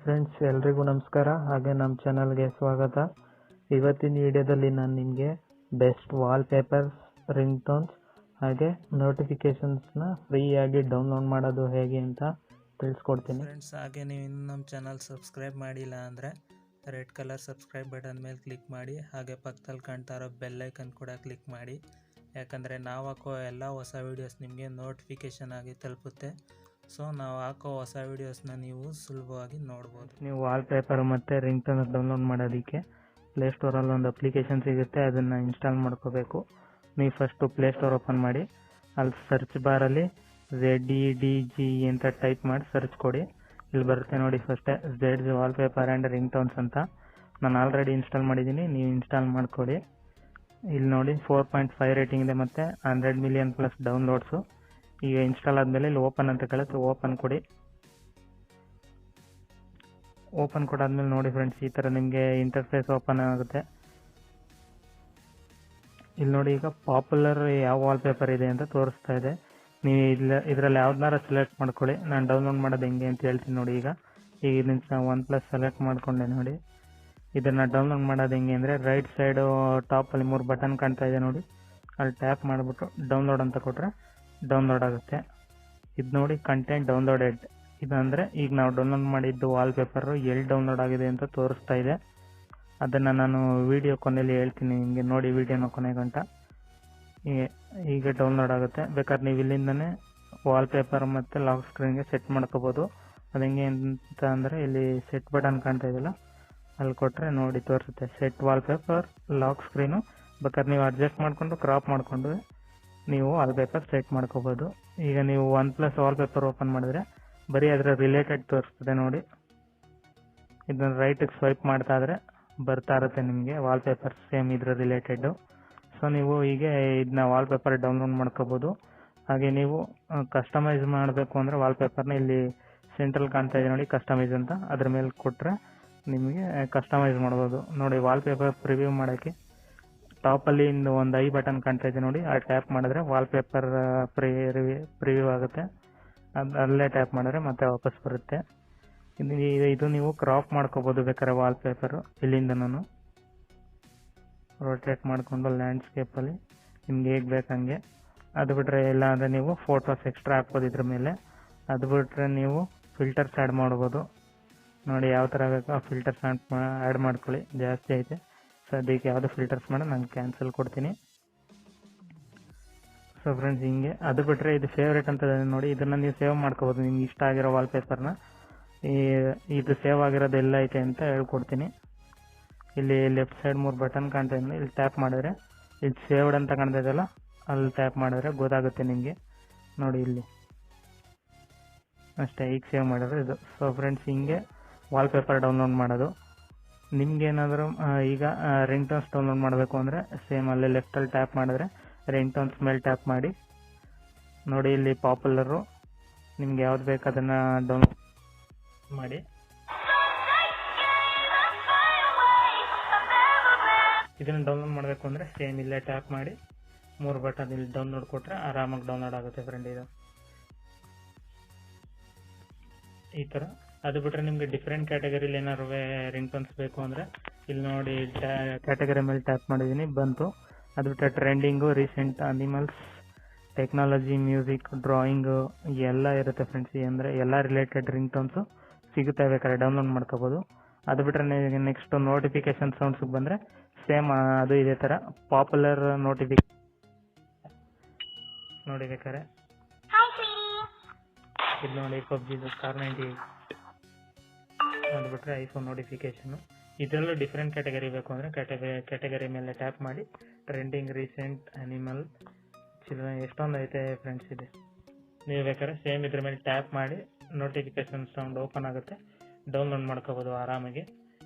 Friends, ಎಲ್ರಿಗೂ ನಮಸ್ಕಾರ. ಹಾಗೆ ನಮ್ಮ ಚಾನಲ್ಗೆ ಸ್ವಾಗತ. ಇವತ್ತಿನ ವಿಡಿಯೋದಲ್ಲಿ ನಾನು ನಿಮಗೆ ಬೆಸ್ಟ್ ವಾಲ್ಪೇಪರ್ಸ್, ರಿಂಗ್ ಟೋನ್ಸ್ ಹಾಗೆ ನೋಟಿಫಿಕೇಶನ್ಸ್ನ ಫ್ರೀಯಾಗಿ ಡೌನ್ಲೋಡ್ ಮಾಡೋದು ಹೇಗೆ ಅಂತ ತಿಳಿಸ್ಕೊಡ್ತೀನಿ. ಫ್ರೆಂಡ್ಸ್, ಹಾಗೆ ನೀವು ಇನ್ನೂ ನಮ್ಮ ಚಾನಲ್ ಸಬ್ಸ್ಕ್ರೈಬ್ ಮಾಡಿಲ್ಲ ಅಂದರೆ ರೆಡ್ ಕಲರ್ ಸಬ್ಸ್ಕ್ರೈಬ್ ಬಟನ್ ಮೇಲೆ ಕ್ಲಿಕ್ ಮಾಡಿ. ಹಾಗೆ ಪಕ್ಕದಲ್ಲಿ ಕಾಣ್ತಾ ಇರೋ ಬೆಲ್ ಐಕನ್ ಕೂಡ ಕ್ಲಿಕ್ ಮಾಡಿ, ಯಾಕಂದರೆ ನಾವು ಹಾಕೋ ಎಲ್ಲ ಹೊಸ ವೀಡಿಯೋಸ್ ನಿಮಗೆ ನೋಟಿಫಿಕೇಷನ್ ಆಗಿ ತಲುಪುತ್ತೆ. ಸೊ ನಾವು ಹಾಕೋ ಹೊಸ ವೀಡಿಯೋಸ್ನ ನೀವು ಸುಲಭವಾಗಿ ನೋಡ್ಬೋದು. ನೀವು ವಾಲ್ಪೇಪರ್ ಮತ್ತು ರಿಂಗ್ ಟೋನ್ ಡೌನ್ಲೋಡ್ ಮಾಡೋದಕ್ಕೆ ಪ್ಲೇಸ್ಟೋರಲ್ಲಿ ಒಂದು ಅಪ್ಲಿಕೇಶನ್ ಸಿಗುತ್ತೆ, ಅದನ್ನು ಇನ್ಸ್ಟಾಲ್ ಮಾಡ್ಕೋಬೇಕು. ನೀವು ಫಸ್ಟು ಪ್ಲೇಸ್ಟೋರ್ ಓಪನ್ ಮಾಡಿ, ಅಲ್ಲಿ ಸರ್ಚ್ ಬಾರಲ್ಲಿ ZEDG ಅಂತ ಟೈಪ್ ಮಾಡಿ ಸರ್ಚ್ ಕೊಡಿ. ಇಲ್ಲಿ ಬರುತ್ತೆ ನೋಡಿ, ಫಸ್ಟೇ ZEDG wallpaper and ring tones ಅಂತ. ನಾನು ಆಲ್ರೆಡಿ ಇನ್ಸ್ಟಾಲ್ ಮಾಡಿದ್ದೀನಿ, ನೀವು ಇನ್ಸ್ಟಾಲ್ ಮಾಡ್ಕೊಳ್ಳಿ. ಇಲ್ಲಿ ನೋಡಿ 4.5 ರೇಟಿಂಗ್ ಇದೆ ಮತ್ತು 100 ಮಿಲಿಯನ್ ಪ್ಲಸ್ ಡೌನ್ಲೋಡ್ಸು. ಈಗ ಇನ್ಸ್ಟಾಲ್ ಆದಮೇಲೆ ಇಲ್ಲಿ ಓಪನ್ ಅಂತ ಕೇಳುತ್ತೆ, ಓಪನ್ ಕೊಡಿ. ಓಪನ್ ಕೊಡಾದ್ಮೇಲೆ ನೋಡಿ ಫ್ರೆಂಡ್ಸ್, ಈ ಥರ ನಿಮಗೆ ಇಂಟರ್ಫೇಸ್ ಓಪನ್ ಆಗುತ್ತೆ. ಇಲ್ಲಿ ನೋಡಿ, ಈಗ ಪಾಪ್ಯುಲರ್ ಯಾವ ವಾಲ್ಪೇಪರ್ ಇದೆ ಅಂತ ತೋರಿಸ್ತಾ ಇದೆ. ನೀವು ಇದರಲ್ಲಿ ಯಾವ್ದನ್ನಾರ ಸೆಲೆಕ್ಟ್ ಮಾಡ್ಕೊಳ್ಳಿ. ನಾನು ಡೌನ್ಲೋಡ್ ಮಾಡೋದು ಹೆಂಗೆ ಅಂತ ಹೇಳ್ತೀನಿ ನೋಡಿ. ಈಗ ಇದನ್ನ OnePlus ಸೆಲೆಕ್ಟ್ ಮಾಡ್ಕೊಂಡೆ ನೋಡಿ. ಇದನ್ನು ಡೌನ್ಲೋಡ್ ಮಾಡೋದು ಹೆಂಗೆ ಅಂದರೆ, ರೈಟ್ ಸೈಡು ಟಾಪಲ್ಲಿ 3 ಬಟನ್ ಕಾಣ್ತಾ ಇದೆ ನೋಡಿ, ಅಲ್ಲಿ ಟ್ಯಾಪ್ ಮಾಡಿಬಿಟ್ಟು ಡೌನ್ಲೋಡ್ ಅಂತ ಕೊಟ್ಟರೆ ಡೌನ್ಲೋಡ್ ಆಗುತ್ತೆ. ಇದು ನೋಡಿ, ಕಂಟೆಂಟ್ ಡೌನ್ಲೋಡೆಡ್. ಇದಂದರೆ ಈಗ ನಾವು ಡೌನ್ಲೋಡ್ ಮಾಡಿದ್ದು ವಾಲ್ಪೇಪರು ಎಲ್ಲಿ ಡೌನ್ಲೋಡ್ ಆಗಿದೆ ಅಂತ ತೋರಿಸ್ತಾ ಇದೆ. ಅದನ್ನು ನಾನು ವಿಡಿಯೋ ಕೊನೆಯಲ್ಲಿ ಹೇಳ್ತೀನಿ ನಿಮಗೆ, ನೋಡಿ ವಿಡಿಯೋನ ಕೊನೆ ಗಂಟ. ಈಗ ಡೌನ್ಲೋಡ್ ಆಗುತ್ತೆ. ಬೇಕಾದ್ರೆ ನೀವು ಇಲ್ಲಿಂದನೇ ವಾಲ್ಪೇಪರ್ ಮತ್ತು ಲಾಕ್ ಸ್ಕ್ರೀನ್ಗೆ ಸೆಟ್ ಮಾಡ್ಕೋಬೋದು. ಅದು ಹೆಂಗೆ ಅಂತ ಅಂದರೆ, ಇಲ್ಲಿ ಸೆಟ್ ಬಟನ್ ಕಾಣ್ತಾ ಇದೆಯಲ್ಲ, ಅಲ್ಲಿ ಕೊಟ್ಟರೆ ನೋಡಿ ತೋರಿಸುತ್ತೆ ಸೆಟ್ ವಾಲ್ಪೇಪರ್ ಲಾಕ್ ಸ್ಕ್ರೀನು. ಬೇಕಾದ್ರೆ ನೀವು ಅಡ್ಜಸ್ಟ್ ಮಾಡಿಕೊಂಡು ಕ್ರಾಪ್ ಮಾಡಿಕೊಂಡು ನೀವು ವಾಲ್ಪೇಪರ್ ಸೆಟ್ ಮಾಡ್ಕೋಬೋದು. ಈಗ ನೀವು OnePlus ವಾಲ್ಪೇಪರ್ ಓಪನ್ ಮಾಡಿದ್ರೆ ಬರೀ ಅದರ ರಿಲೇಟೆಡ್ ತೋರಿಸ್ತದೆ ನೋಡಿ. ಇದನ್ನು ರೈಟಿಗೆ ಸ್ವೈಪ್ ಮಾಡ್ತಾ ಇದ್ರೆ ಬರ್ತಾ ಇರುತ್ತೆ ನಿಮಗೆ ವಾಲ್ಪೇಪರ್ ಸೇಮ್ ಇದ್ರ ರಿಲೇಟೆಡ್ಡು. ಸೊ ನೀವು ಹೀಗೆ ಇದನ್ನ ವಾಲ್ಪೇಪರ್ ಡೌನ್ಲೋಡ್ ಮಾಡ್ಕೋಬೋದು. ಹಾಗೆ ನೀವು ಕಸ್ಟಮೈಸ್ ಮಾಡಬೇಕು ಅಂದರೆ ವಾಲ್ಪೇಪರ್ನ ಇಲ್ಲಿ ಸೆಂಟ್ರಲ್ ಕಾಣ್ತಾ ಇದೆ ನೋಡಿ, ಕಸ್ಟಮೈಸ್ ಅಂತ, ಅದ್ರ ಮೇಲೆ ಕೊಟ್ಟರೆ ನಿಮಗೆ ಕಸ್ಟಮೈಸ್ ಮಾಡ್ಬೋದು. ನೋಡಿ, ವಾಲ್ಪೇಪರ್ ಪ್ರಿವ್ಯೂ ಮಾಡೋಕ್ಕೆ ಟಾಪಲ್ಲಿ ಒಂದು ಐ ಬಟನ್ ಕಾಣ್ತಾ ಇದೆ ನೋಡಿ, ಆ ಟ್ಯಾಪ್ ಮಾಡಿದ್ರೆ ವಾಲ್ಪೇಪರ್ ಪ್ರಿವ್ಯೂ ಆಗುತ್ತೆ. ಅಲ್ಲೇ ಟ್ಯಾಪ್ ಮಾಡಿದ್ರೆ ಮತ್ತೆ ವಾಪಸ್ ಬರುತ್ತೆ. ಇದು ನೀವು ಕ್ರಾಪ್ ಮಾಡ್ಕೋಬೋದು ಬೇಕಾದ್ರೆ ವಾಲ್ಪೇಪರು ಇಲ್ಲಿಂದನೂ ರೊಟೇಟ್ ಮಾಡಿಕೊಂಡು ಲ್ಯಾಂಡ್ಸ್ಕೇಪಲ್ಲಿ ನಿಮ್ಗೆ ಹೇಗೆ ಬೇಕಂಗೆ. ಅದು ಬಿಟ್ಟರೆ ಇಲ್ಲ ಅಂದರೆ ನೀವು ಫೋಟೋಸ್ ಎಕ್ಸ್ಟ್ರಾ ಹಾಕ್ಬೋದು ಇದ್ರ ಮೇಲೆ. ಅದು ಬಿಟ್ಟರೆ ನೀವು ಫಿಲ್ಟರ್ಸ್ ಆ್ಯಡ್ ಮಾಡ್ಬೋದು. ನೋಡಿ ಯಾವ ಥರ ಬೇಕೋ ಆ ಫಿಲ್ಟರ್ಸ್ ಆ್ಯಡ್ ಮಾಡ್ಕೊಳ್ಳಿ. ಜಾಸ್ತಿ ಐತೆ ಸದ್ಯಕ್ಕೆ ಯಾವುದು ಫಿಲ್ಟರ್ಸ್ ಮಾಡಿ ನಾನು ಕ್ಯಾನ್ಸಲ್ ಕೊಡ್ತೀನಿ. ಸೊ ಫ್ರೆಂಡ್ಸ್, ಹಿಂಗೆ. ಅದು ಬಿಟ್ಟರೆ ಇದು ಫೇವ್ರೇಟ್ ಅಂತ ನೋಡಿ, ಇದನ್ನು ನೀವು ಸೇವ್ ಮಾಡ್ಕೋಬೋದು ನಿಮ್ಗೆ ಇಷ್ಟ ಆಗಿರೋ ವಾಲ್ಪೇಪರ್ನ. ಇದು ಸೇವ್ ಆಗಿರೋದು ಎಲ್ಲ ಐತೆ ಅಂತ ಹೇಳ್ಕೊಡ್ತೀನಿ. ಇಲ್ಲಿ ಲೆಫ್ಟ್ ಸೈಡ್ 3 ಬಟನ್ ಕಾಣ್ತಾ ಇದೆ, ಇಲ್ಲಿ ಟ್ಯಾಪ್ ಮಾಡಿದ್ರೆ ಇಲ್ಲಿ ಸೇವ್ಡ್ ಅಂತ ಕಾಣ್ತಾ ಇದೆಯಲ್ಲ, ಅಲ್ಲಿ ಟ್ಯಾಪ್ ಮಾಡಿದ್ರೆ ಗೊತ್ತಾಗುತ್ತೆ ನಿಮಗೆ ನೋಡಿ ಇಲ್ಲಿ ಅಷ್ಟೇ. ಈಗ ಸೇವ್ ಮಾಡಿದ್ರೆ ಇದು. ಸೊ ಫ್ರೆಂಡ್ಸ್, ಹಿಂಗೆ ವಾಲ್ಪೇಪರ್ ಡೌನ್ಲೋಡ್ ಮಾಡೋದು. ನಿಮ್ಗೇನಾದರೂ ಈಗ ರಿಂಗ್ ಟೋನ್ಸ್ ಡೌನ್ಲೋಡ್ ಮಾಡಬೇಕು ಅಂದರೆ ಸೇಮ್ ಅಲ್ಲೇ ಲೆಫ್ಟಲ್ಲಿ ಟ್ಯಾಪ್ ಮಾಡಿದ್ರೆ ರಿಂಗ್ ಟೋನ್ಸ್ ಮೇಲೆ ಟ್ಯಾಪ್ ಮಾಡಿ ನೋಡಿ, ಇಲ್ಲಿ ಪಾಪ್ಯುಲರು ನಿಮ್ಗೆ ಯಾವ್ದು ಬೇಕು ಅದನ್ನು ಡೌನ್ಲೋಡ್ ಮಾಡಿ. ಇದನ್ನು ಡೌನ್ಲೋಡ್ ಮಾಡಬೇಕು ಅಂದರೆ ಸೇಮ್ ಇಲ್ಲೇ ಟ್ಯಾಪ್ ಮಾಡಿ 3 ಬಟನ್ ಇಲ್ಲಿ ಡೌನ್ಲೋಡ್ ಕೊಟ್ಟರೆ ಆರಾಮಾಗಿ ಡೌನ್ಲೋಡ್ ಆಗುತ್ತೆ ಫ್ರೆಂಡ್ ಇದು ಈ ಥರ. ಅದು ಬಿಟ್ಟರೆ ನಿಮಗೆ ಡಿಫ್ರೆಂಟ್ ಕ್ಯಾಟಗರಿಲಿ ಏನಾದ್ರು ರಿಂಗ್ ಟೋನ್ಸ್ ಬೇಕು ಅಂದರೆ ಇಲ್ಲಿ ನೋಡಿ ಕ್ಯಾಟಗರಿ ಮೇಲೆ ಟ್ಯಾಪ್ ಮಾಡಿದ್ದೀನಿ, ಬಂತು. ಅದು ಬಿಟ್ಟರೆ trending, recent, animals, technology, music, drawing ಎಲ್ಲ ಇರುತ್ತೆ ಫ್ರೆಂಡ್ಸ್. ಅಂದರೆ ಎಲ್ಲ ರಿಲೇಟೆಡ್ ರಿಂಗ್ ಟೋನ್ಸು ಸಿಗುತ್ತೆ, ಬೇಕಾದ್ರೆ ಡೌನ್ಲೋಡ್ ಮಾಡ್ಕೋಬೋದು. ಅದು ಬಿಟ್ಟರೆ ನೆಕ್ಸ್ಟ್ ನೋಟಿಫಿಕೇಶನ್ ಸೌಂಡ್ಸ್ಗೆ ಬಂದರೆ ಸೇಮ್ ಅದು ಇದೇ ಥರ ಪಾಪ್ಯುಲರ್ ನೋಟಿಫಿಕೇಶನ್ ನೋಡಿ. ಬೇಕಾದ್ರೆ ಇದು ನೋಡಿ PUBG Star 98. ಅದು ಬಿಟ್ಟರೆ ಐಫೋನ್ ನೋಟಿಫಿಕೇಶನು. ಇದರಲ್ಲೂ ಡಿಫ್ರೆಂಟ್ ಕ್ಯಾಟಗರಿ ಬೇಕು ಅಂದರೆ ಕ್ಯಾಟಗರಿ ಮೇಲೆ ಟ್ಯಾಪ್ ಮಾಡಿ ಟ್ರೆಂಡಿಂಗ್, ರೀಸೆಂಟ್, ಅನಿಮಲ್, ಚಿಲ್ಡ್ರನ್ ಎಷ್ಟೊಂದು ಐತೆ ಫ್ರೆಂಡ್ಸ್ ಇದೆ. ನೀವು ಬೇಕಾದ್ರೆ ಸೇಮ್ ಇದ್ರ ಮೇಲೆ ಟ್ಯಾಪ್ ಮಾಡಿ ನೋಟಿಫಿಕೇಶನ್ ಸೌಂಡ್ ಓಪನ್ ಆಗುತ್ತೆ, ಡೌನ್ಲೋಡ್ ಮಾಡ್ಕೋಬೋದು ಆರಾಮಾಗಿ.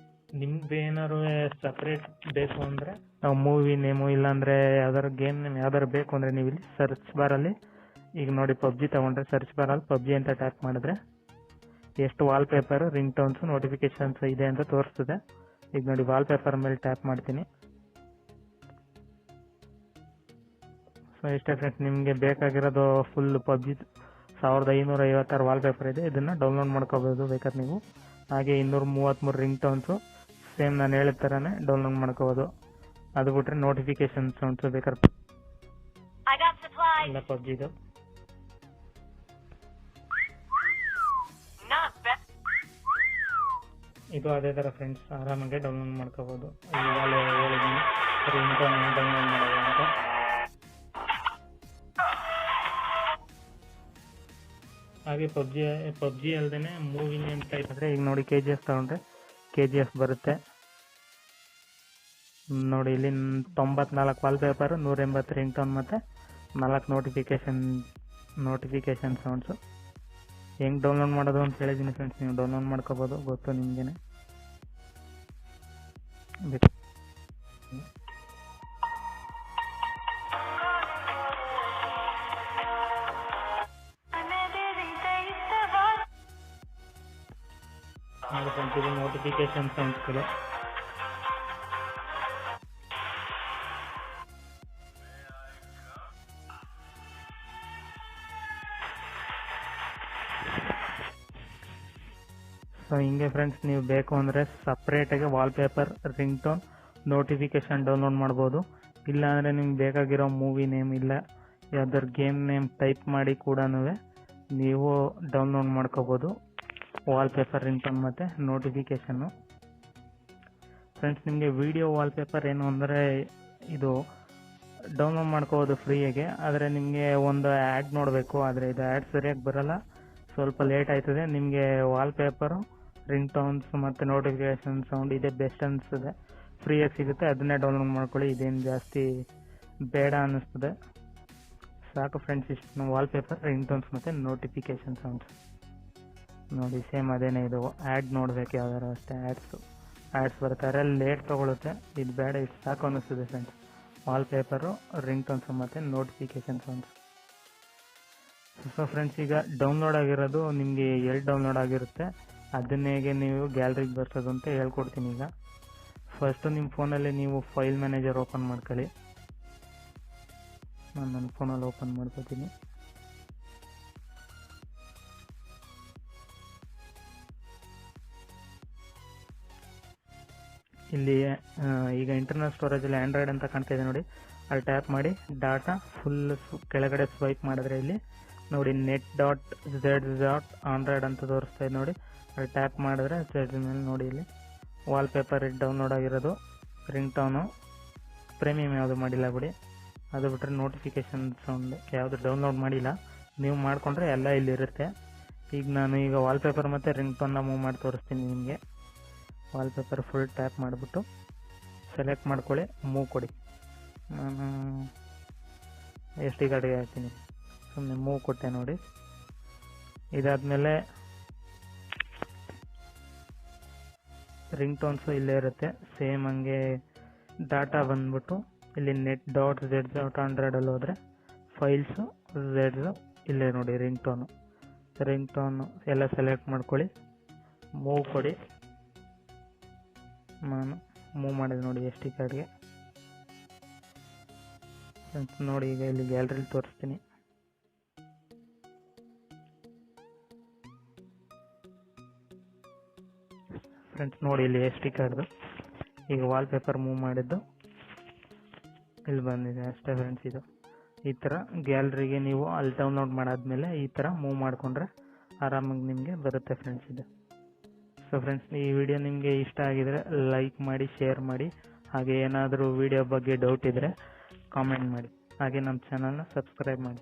ನಿಮ್ಗೆ ಏನಾದ್ರು ಸಪ್ರೇಟ್ ಬೇಕು ಅಂದರೆ ನಾವು ಮೂವಿ ನೇಮು ಇಲ್ಲಾಂದರೆ ಯಾವ್ದಾದ್ರು ಗೇಮ್ ನೇಮ್ ಯಾವ್ದಾದ್ರು ಬೇಕು ಅಂದರೆ ನೀವು ಇಲ್ಲಿ ಸರ್ಚ್ ಬಾರಲ್ಲಿ ಈಗ ನೋಡಿ PUBG ತೊಗೊಂಡ್ರೆ ಸರ್ಚ್ ಬಾರಲ್ಲಿ PUBG ಅಂತ ಟ್ಯಾಪ್ ಮಾಡಿದ್ರೆ ಎಷ್ಟು ವಾಲ್ಪೇಪರ್, ರಿಂಗ್ ಟೋನ್ಸ್, ನೋಟಿಫಿಕೇಶನ್ಸ್ ಇದೆ ಅಂತ ತೋರಿಸ್ತದೆ. ಈಗ ನೋಡಿ ವಾಲ್ಪೇಪರ್ ಮೇಲೆ ಟ್ಯಾಪ್ ಮಾಡ್ತೀನಿ. ಸೊ ಇಷ್ಟೇ ಫ್ರೆಂಡ್ಸ್, ನಿಮಗೆ ಬೇಕಾಗಿರೋದು ಫುಲ್ 1556 ವಾಲ್ಪೇಪರ್ ಇದೆ. ಇದನ್ನು ಡೌನ್ಲೋಡ್ ಮಾಡ್ಕೋಬೋದು ಬೇಕಾದ್ರೆ ನೀವು. ಹಾಗೆ 233 ರಿಂಗ್ ಟೋನ್ಸು ಸೇಮ್ ನಾನು ಹೇಳಿದ ಥರನೇ ಡೌನ್ಲೋಡ್ ಮಾಡ್ಕೋಬೋದು. ಅದು ಬಿಟ್ಟರೆ ನೋಟಿಫಿಕೇಶನ್ ಸೌಂಡ್ಸು ಬೇಕಾದ್ರೆ ಎಲ್ಲ ಪಬ್ಜಿದು. ಇದು ಅದೇ ಥರ ಫ್ರೆಂಡ್ಸ್ ಆರಾಮಾಗಿ ಡೌನ್ಲೋಡ್ ಮಾಡ್ಕೋಬೋದು. ಈಗಾಗಲೇ ಹೇಳಿದ್ದೀನಿ ರಿಂಗ್ ಟೋನ್ ಡೌನ್ಲೋಡ್ ಮಾಡೋದು ಅಂತ. ಹಾಗೆ ಪಬ್ಜಿ ಅಲ್ಲದೆ ಮೂವಿ ನೇಮ್ ಟೈಪ್ ಅಂದರೆ ಈಗ ನೋಡಿ KGF ತಗೊಂಡ್ರೆ KGF ಬರುತ್ತೆ ನೋಡಿ. ಇಲ್ಲಿ 94 ವಾಲ್ಪೇಪರ್, 180 ರಿಂಗ್ ಟೋನ್ ಮತ್ತು 4 ನೋಟಿಫಿಕೇಶನ್ ಸೌಂಡ್ಸು. ಹೆಂಗೆ ಡೌನ್ಲೋಡ್ ಮಾಡೋದು ಅಂತ ಹೇಳಿದ್ದೀನಿ ಫ್ರೆಂಡ್ಸ್, ನೀವು ಡೌನ್ಲೋಡ್ ಮಾಡ್ಕೋಬೋದು, ಗೊತ್ತು ನಿಮಗೇನೆ. ನೋಡಿ ಫ್ರೆಂಡ್ಸ್, ಇದು ನೋಟಿಫಿಕೇಶನ್ ಸೌಂಡ್ಸ್ಗಳು. ಸೊ ಹಿಂಗೆ ಫ್ರೆಂಡ್ಸ್, ನೀವು ಬೇಕು ಅಂದರೆ ಸಪ್ರೇಟಾಗಿ wallpaper, ring tone, notification download ಮಾಡ್ಬೋದು. ಇಲ್ಲ ಅಂದರೆ ನಿಮ್ಗೆ ಬೇಕಾಗಿರೋ ಮೂವಿ ನೇಮ್ ಇಲ್ಲ ಯಾವ್ದಾದ್ರು ಗೇಮ್ ನೇಮ್ ಟೈಪ್ ಮಾಡಿ ಕೂಡ ನೀವು ಡೌನ್ಲೋಡ್ ಮಾಡ್ಕೋಬೋದು ವಾಲ್ಪೇಪರ್, ರಿಂಗ್ ಟೋನ್ ಮತ್ತು ನೋಟಿಫಿಕೇಶನ್ನು. ಫ್ರೆಂಡ್ಸ್, ನಿಮಗೆ ವಿಡಿಯೋ ವಾಲ್ಪೇಪರ್ ಏನು ಅಂದರೆ ಇದು ಡೌನ್ಲೋಡ್ ಮಾಡ್ಕೋಬೋದು ಫ್ರೀಯಾಗೆ. ಆದರೆ ನಿಮಗೆ ಒಂದು ಆ್ಯಡ್ ನೋಡಬೇಕು, ಆದರೆ ಇದು ಆ್ಯಡ್ ಸರಿಯಾಗಿ ಬರೋಲ್ಲ, ಸ್ವಲ್ಪ ಲೇಟ್ ಆಯ್ತದೆ. ನಿಮಗೆ ವಾಲ್ಪೇಪರು, ರಿಂಗ್ ಟೋನ್ಸ್ ಮತ್ತು ನೋಟಿಫಿಕೇಶನ್ ಸೌಂಡ್ ಇದೆ ಬೆಸ್ಟ್ ಅನಿಸ್ತದೆ, ಫ್ರೀಯಾಗಿ ಸಿಗುತ್ತೆ, ಅದನ್ನೇ ಡೌನ್ಲೋಡ್ ಮಾಡ್ಕೊಳ್ಳಿ. ಇದೇನು ಜಾಸ್ತಿ ಬೇಡ ಅನ್ನಿಸ್ತದೆ. ಸಾಕು ಫ್ರೆಂಡ್ಸ್, ಇಷ್ಟು ವಾಲ್ಪೇಪರ್, ರಿಂಗ್ ಟೋನ್ಸ್ ಮತ್ತು ನೋಟಿಫಿಕೇಶನ್ ಸೌಂಡ್ಸ್ ನೋಡಿ. ಸೇಮ್ ಅದೇನೇ ಇದು ಆ್ಯಡ್ ನೋಡಬೇಕು, ಯಾವ್ದಾರು ಅಷ್ಟೇ ಆ್ಯಡ್ಸ್ ಬರುತ್ತೆ, ಅದರಲ್ಲಿ ಲೇಟ್ ತೊಗೊಳುತ್ತೆ. ಇದು ಬೇಡ, ಇಷ್ಟು ಸಾಕು ಅನ್ನಿಸ್ತದೆ ಫ್ರೆಂಡ್ಸ್. ವಾಲ್ಪೇಪರು, ರಿಂಗ್ ಟೋನ್ಸು ಮತ್ತು ನೋಟಿಫಿಕೇಶನ್ ಸೌಂಡ್ಸ್. ಸೊ ಫ್ರೆಂಡ್ಸ್, ಈಗ ಡೌನ್ಲೋಡ್ ಆಗಿರೋದು ನಿಮಗೆ ಎಲ್ಲಿ ಡೌನ್ಲೋಡ್ ಆಗಿರುತ್ತೆ ಅದನ್ನೇ ಹೇಗೆ ನೀವು ಗ್ಯಾಲರಿಗೆ ಬರ್ಸೋದು ಅಂತ ಹೇಳ್ಕೊಡ್ತೀನಿ. ಈಗ ಫಸ್ಟು ನಿಮ್ಮ ಫೋನಲ್ಲಿ ನೀವು ಫೈಲ್ ಮ್ಯಾನೇಜರ್ ಓಪನ್ ಮಾಡ್ಕೊಳ್ಳಿ. ನಾನು ನನ್ನ ಫೋನಲ್ಲಿ ಓಪನ್ ಮಾಡ್ಕೋತೀನಿ. ಇಲ್ಲಿ ಈಗ ಇಂಟರ್ನಲ್ ಸ್ಟೋರೇಜಲ್ಲಿ ಆ್ಯಂಡ್ರಾಯ್ಡ್ ಅಂತ ಕಾಣ್ತಾ ಇದೆ ನೋಡಿ, ಅಲ್ಲಿ ಟ್ಯಾಪ್ ಮಾಡಿ ಡಾಟಾ ಫುಲ್ ಕೆಳಗಡೆ ಸ್ವೈಪ್ ಮಾಡಿದ್ರೆ ಇಲ್ಲಿ ನೋಡಿ net.z.android ಅಂತ ತೋರಿಸ್ತಾ ಇದೆ ನೋಡಿ. ಅಲ್ಲಿ ಟ್ಯಾಪ್ ಮಾಡಿದ್ರೆ Z ಮೇಲೆ ನೋಡಿ ಇಲ್ಲಿ ವಾಲ್ಪೇಪರ್ ಡೌನ್ಲೋಡ್ ಆಗಿರೋದು, ರಿಂಗ್ ಟೋನು, ಪ್ರೀಮಿಯಮ್ ಯಾವುದು ಮಾಡಿಲ್ಲ ಬಿಡಿ. ಅದು ಬಿಟ್ಟರೆ ನೋಟಿಫಿಕೇಶನ್ ಸೌಂಡ್ ಯಾವುದು ಡೌನ್ಲೋಡ್ ಮಾಡಿಲ್ಲ, ನೀವು ಮಾಡಿಕೊಂಡ್ರೆ ಎಲ್ಲ ಇಲ್ಲಿರುತ್ತೆ. ಈಗ ನಾನು ವಾಲ್ಪೇಪರ್ ಮತ್ತು ರಿಂಗ್ ಟೋನ್ನ ಮೂವ್ ಮಾಡಿ ತೋರಿಸ್ತೀನಿ ನಿಮಗೆ. ವಾಲ್ಪೇಪರ್ ಫುಲ್ ಟ್ಯಾಪ್ ಮಾಡಿಬಿಟ್ಟು ಸೆಲೆಕ್ಟ್ ಮಾಡ್ಕೊಳ್ಳಿ, ಮೂವ್ ಕೊಡಿ. ನಾನು SD ಕಾರ್ಡಿಗೆ ಹಾಕ್ತೀನಿ, ಸುಮ್ಮನೆ ಮೂವ್ ಕೊಟ್ಟೆ ನೋಡಿ. ಇದಾದಮೇಲೆ ರಿಂಗ್ ಟೋನ್ಸು ಇಲ್ಲೇ ಇರುತ್ತೆ ಸೇಮ್ ಹಂಗೆ. ಡಾಟಾ ಬಂದ್ಬಿಟ್ಟು ಇಲ್ಲಿ net.z.android ಹೋದರೆ ಫೈಲ್ಸು ಝೆಡ್ಸು ಇಲ್ಲೇ ನೋಡಿ. ರಿಂಗ್ ಟೋನು ಎಲ್ಲ ಸೆಲೆಕ್ಟ್ ಮಾಡ್ಕೊಳ್ಳಿ, ಮೂವ್ ಕೊಡಿ. ನಾನು ಮೂವ್ ಮಾಡಿದೆ ನೋಡಿ SD ಕಾರ್ಡ್ಗೆ ನೋಡಿ. ಈಗ ಇಲ್ಲಿ ಗ್ಯಾಲರಿಲಿ ತೋರಿಸ್ತೀನಿ. ಫ್ರೆಂಡ್ಸ್ ನೋಡಿ, ಇಲ್ಲಿ SD ಕಾರ್ಡ್ದು ಈಗ ವಾಲ್ಪೇಪರ್ ಮೂವ್ ಮಾಡಿದ್ದು ಇಲ್ಲಿ ಬಂದಿದೆ ಅಷ್ಟೇ ಫ್ರೆಂಡ್ಸ್. ಇದು ಈ ಥರ ಗ್ಯಾಲರಿಗೆ ನೀವು ಅಲ್ಲಿ ಡೌನ್ಲೋಡ್ ಮಾಡಾದ್ಮೇಲೆ ಈ ಥರ ಮೂವ್ ಮಾಡಿಕೊಂಡ್ರೆ ಆರಾಮಾಗಿ ನಿಮಗೆ ಬರುತ್ತೆ ಫ್ರೆಂಡ್ಸ್ ಇದು. ಸೊ ಫ್ರೆಂಡ್ಸ್, ಈ ವಿಡಿಯೋ ನಿಮಗೆ ಇಷ್ಟ ಆಗಿದರೆ ಲೈಕ್ ಮಾಡಿ, ಶೇರ್ ಮಾಡಿ. ಹಾಗೆ ಏನಾದರೂ ವಿಡಿಯೋ ಬಗ್ಗೆ ಡೌಟ್ ಇದ್ದರೆ ಕಾಮೆಂಟ್ ಮಾಡಿ. ಹಾಗೆ ನಮ್ಮ ಚಾನಲ್ನ ಸಬ್ಸ್ಕ್ರೈಬ್ ಮಾಡಿ.